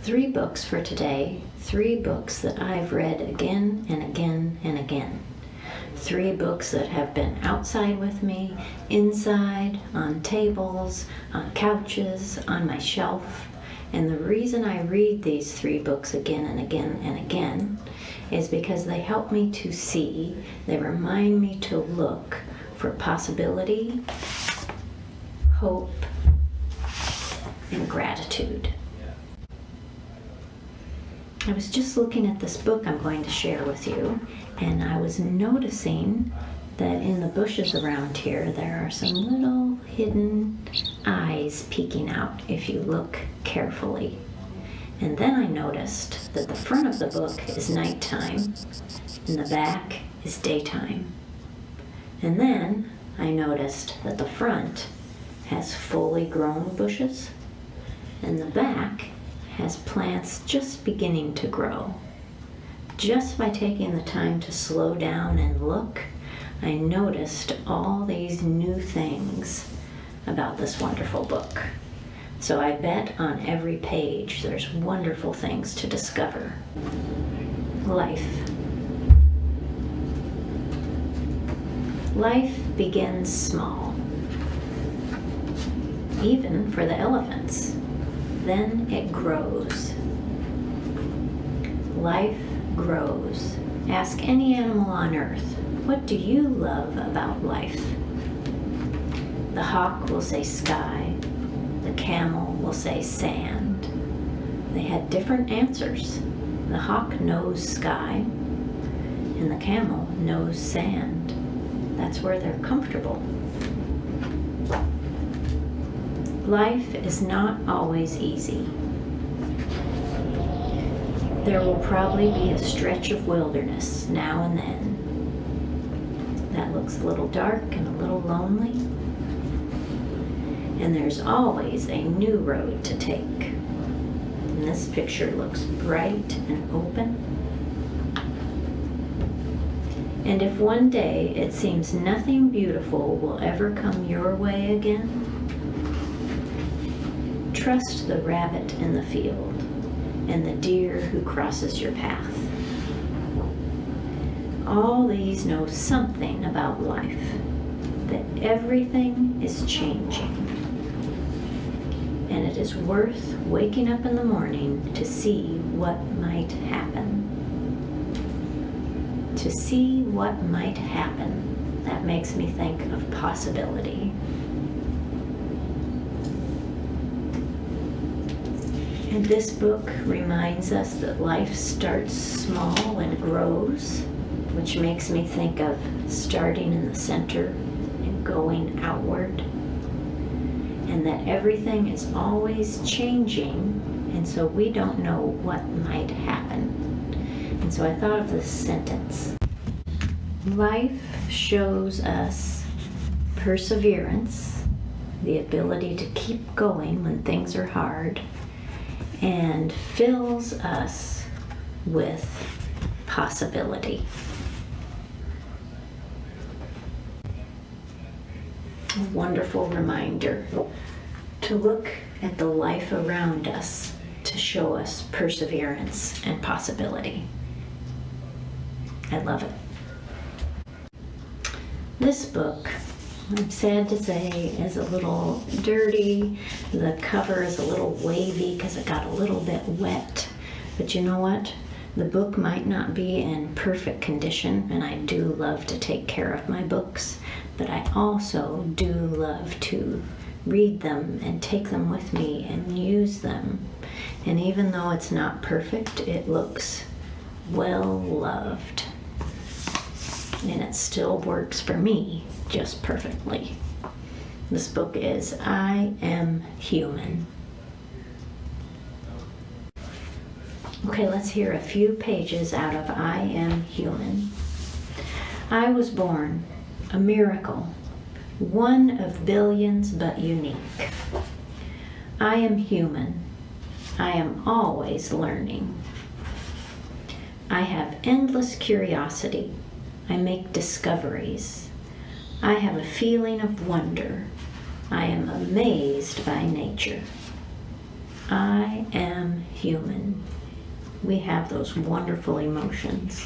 3 books for today, 3 books that I've read again and again and again. 3 books that have been outside with me, inside, on tables, on couches, on my shelf. And the reason I read these 3 books again and again and again is because they help me to see, they remind me to look for possibility, hope, and gratitude. I was just looking at this book I'm going to share with you, and I was noticing that in the bushes around here there are some little hidden eyes peeking out if you look carefully. And then I noticed that the front of the book is nighttime and the back is daytime. And then I noticed that the front has fully grown bushes and the back has plants just beginning to grow. Just by taking the time to slow down and look, I noticed all these new things about this wonderful book. So I bet on every page there's wonderful things to discover. Life. Life begins small, even for the elephants. Then it grows. Life grows. Ask any animal on earth, what do you love about life? The hawk will say sky. The camel will say sand. They had different answers. The hawk knows sky, and the camel knows sand. That's where they're comfortable. Life is not always easy. There will probably be a stretch of wilderness now and then. That looks a little dark and a little lonely. And there's always a new road to take. And this picture looks bright and open. And if one day it seems nothing beautiful will ever come your way again, trust the rabbit in the field and the deer who crosses your path. All these know something about life, that everything is changing. And it is worth waking up in the morning to see what might happen. To see what might happen, that makes me think of possibility. And this book reminds us that life starts small and grows, which makes me think of starting in the center and going outward. And that everything is always changing, and so we don't know what might happen. And so I thought of this sentence. Life shows us perseverance, the ability to keep going when things are hard, and fills us with possibility. A wonderful reminder to look at the life around us to show us perseverance and possibility. I love it. This book, I'm sad to say, is a little dirty. The cover is a little wavy because it got a little bit wet. But you know what? The book might not be in perfect condition, and I do love to take care of my books, but I also do love to read them and take them with me and use them. And even though it's not perfect, it looks well loved. And it still works for me just perfectly. This book is I Am Human. Okay, let's hear a few pages out of I Am Human. I was born, a miracle, one of billions but unique. I am human. I am always learning. I have endless curiosity. I make discoveries. I have a feeling of wonder. I am amazed by nature. I am human. We have those wonderful emotions.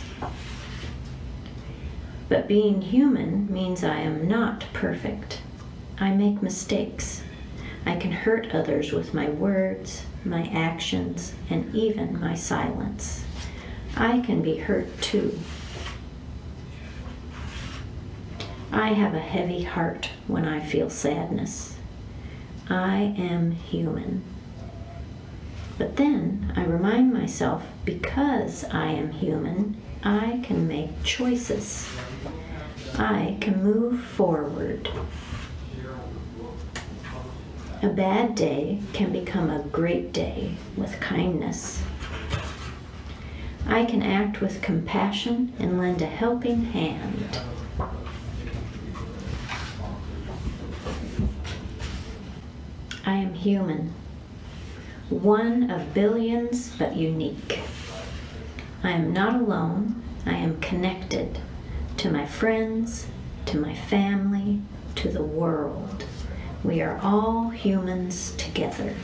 But being human means I am not perfect. I make mistakes. I can hurt others with my words, my actions, and even my silence. I can be hurt too. I have a heavy heart when I feel sadness. I am human. But then I remind myself, because I am human, I can make choices. I can move forward. A bad day can become a great day with kindness. I can act with compassion and lend a helping hand. I am human. One of billions, but unique. I am not alone. I am connected to my friends, to my family, to the world. We are all humans together.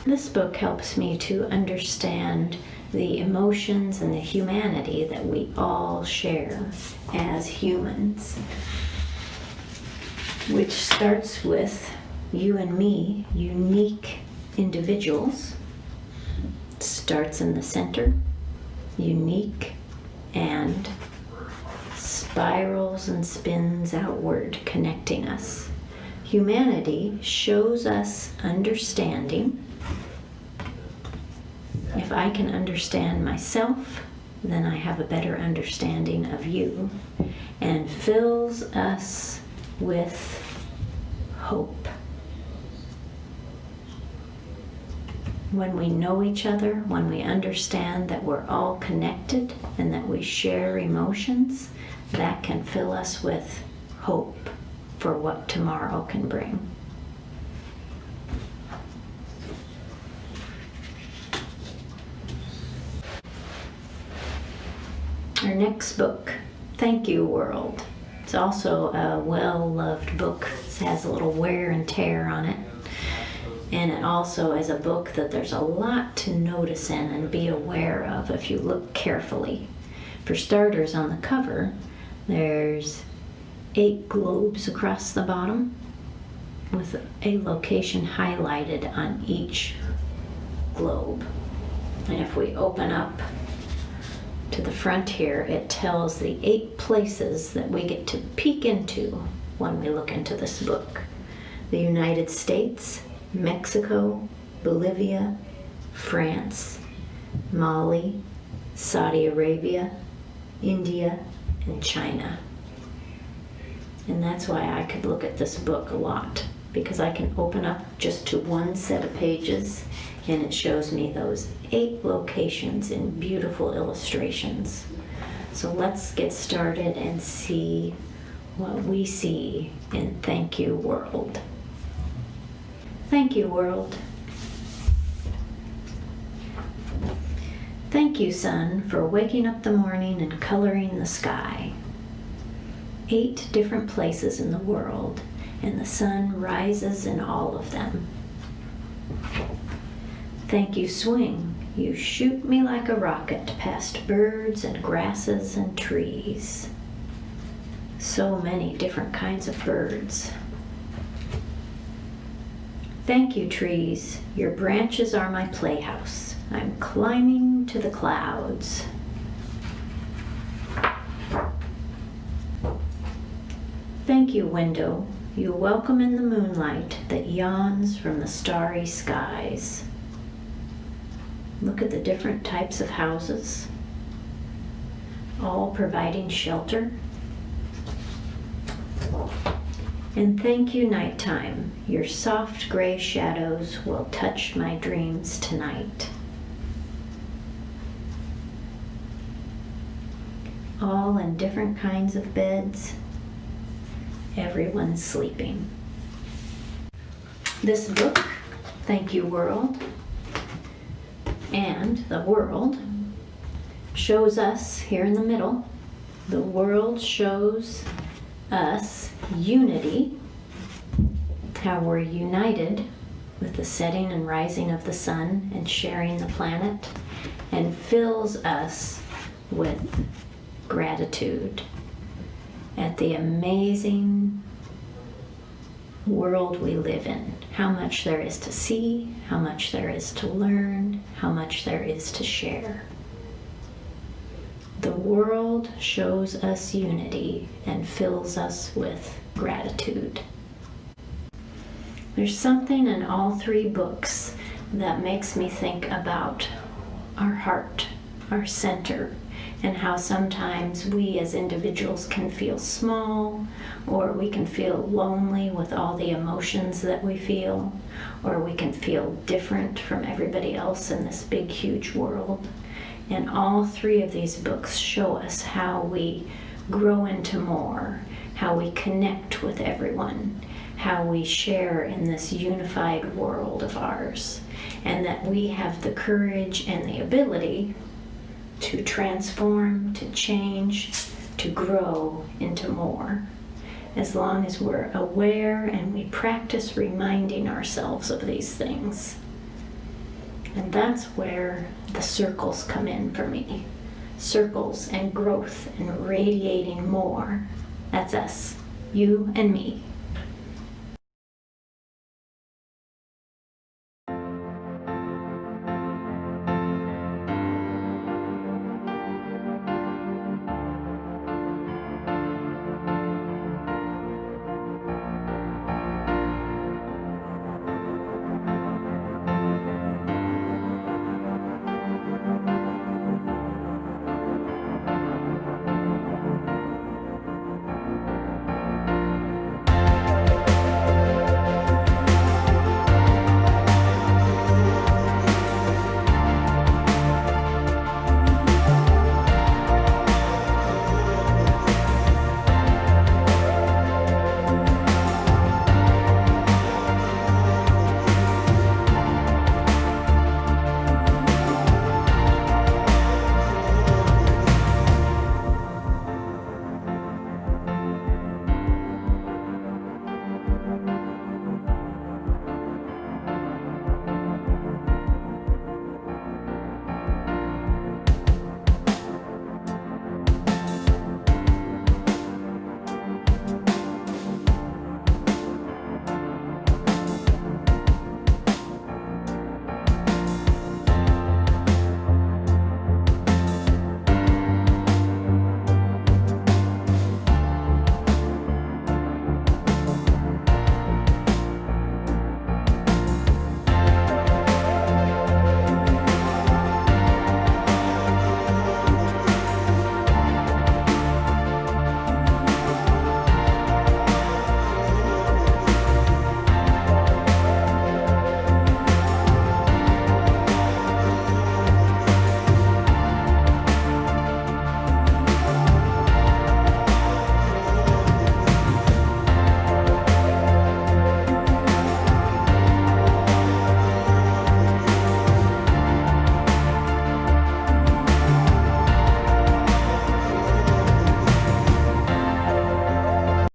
This book helps me to understand the emotions and the humanity that we all share as humans, which starts with you and me, unique individuals. Starts in the center, unique, and spirals and spins outward, connecting us. Humanity shows us understanding. If I can understand myself, then I have a better understanding of you, and fills us with hope. When we know each other, when we understand that we're all connected and that we share emotions, that can fill us with hope for what tomorrow can bring. Our next book, Thank You World. It's also a well-loved book. It has a little wear and tear on it. And it also is a book that there's a lot to notice in and be aware of if you look carefully. For starters, on the cover, there's 8 globes across the bottom with a location highlighted on each globe. And if we open up to the front here, it tells the 8 places that we get to peek into when we look into this book. The United States, Mexico, Bolivia, France, Mali, Saudi Arabia, India, and China. And that's why I could look at this book a lot, because I can open up just to one set of pages and it shows me those 8 locations in beautiful illustrations. So let's get started and see what we see in Thank You World. Thank you, world. Thank you, sun, for waking up the morning and coloring the sky. 8 different places in the world, and the sun rises in all of them. Thank you, swing. You shoot me like a rocket past birds and grasses and trees. So many different kinds of birds. Thank you, trees. Your branches are my playhouse. I'm climbing to the clouds. Thank you, window. You welcome in the moonlight that yawns from the starry skies. Look at the different types of houses, all providing shelter. And thank you, nighttime. Your soft gray shadows will touch my dreams tonight. All in different kinds of beds. Everyone's sleeping. This book, Thank You World, and the world shows us here in the middle. The world shows us unity, how we're united with the setting and rising of the sun and sharing the planet, and fills us with gratitude at the amazing world we live in. How much there is to see, how much there is to learn, how much there is to share. The world shows us unity and fills us with gratitude. There's something in all three books that makes me think about our heart, our center, and how sometimes we as individuals can feel small, or we can feel lonely with all the emotions that we feel, or we can feel different from everybody else in this big, huge world. And all three of these books show us how we grow into more, how we connect with everyone, how we share in this unified world of ours, and that we have the courage and the ability to transform, to change, to grow into more, as long as we're aware and we practice reminding ourselves of these things. And that's where the circles come in for me. Circles and growth and radiating more. That's us, you and me.